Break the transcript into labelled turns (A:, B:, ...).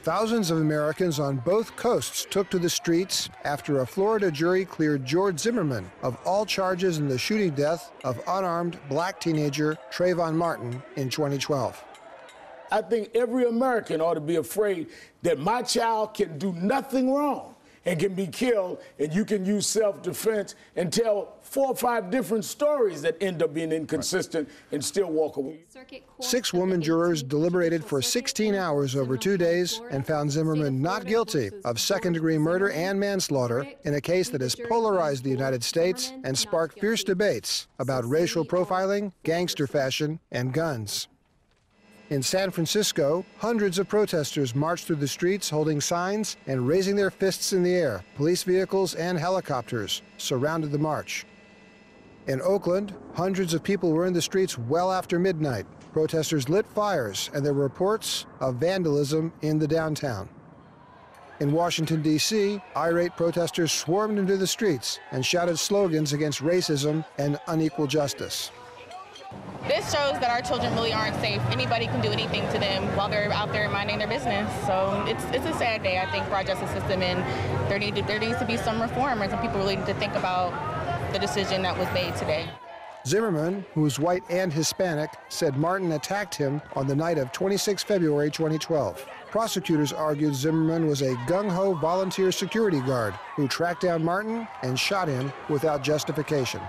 A: Thousands of Americans on both coasts took to the streets after a Florida jury cleared George Zimmerman of all charges in the shooting death of unarmed black teenager Trayvon Martin in 2012.
B: I think every American ought to be afraid that my child can do nothing wrong and can be killed, and you can use self-defense and tell 4 or 5 different stories that end up being inconsistent and still walk away.
A: 6 women jurors deliberated for 16 hours over 2 days and found Zimmerman not guilty of second-degree murder and manslaughter in a case that has polarized the United States and sparked fierce debates about racial profiling, gangster fashion, and guns. In San Francisco, hundreds of protesters marched through the streets holding signs and raising their fists in the air. Police vehicles and helicopters surrounded the march. In Oakland, hundreds of people were in the streets well after midnight. Protesters lit fires, and there were reports of vandalism in the downtown. In Washington, D.C., irate protesters swarmed into the streets and shouted slogans against racism and unequal justice.
C: This shows that our children really aren't safe. Anybody can do anything to them while they're out there minding their business. So it's a sad day, I think, for our justice system, and there needs to be some reform, and some people really need to think about the decision that was made today.
A: Zimmerman, who's white and Hispanic, said Martin attacked him on the night of 26 February 2012. Prosecutors argued Zimmerman was a gung-ho volunteer security guard who tracked down Martin and shot him without justification.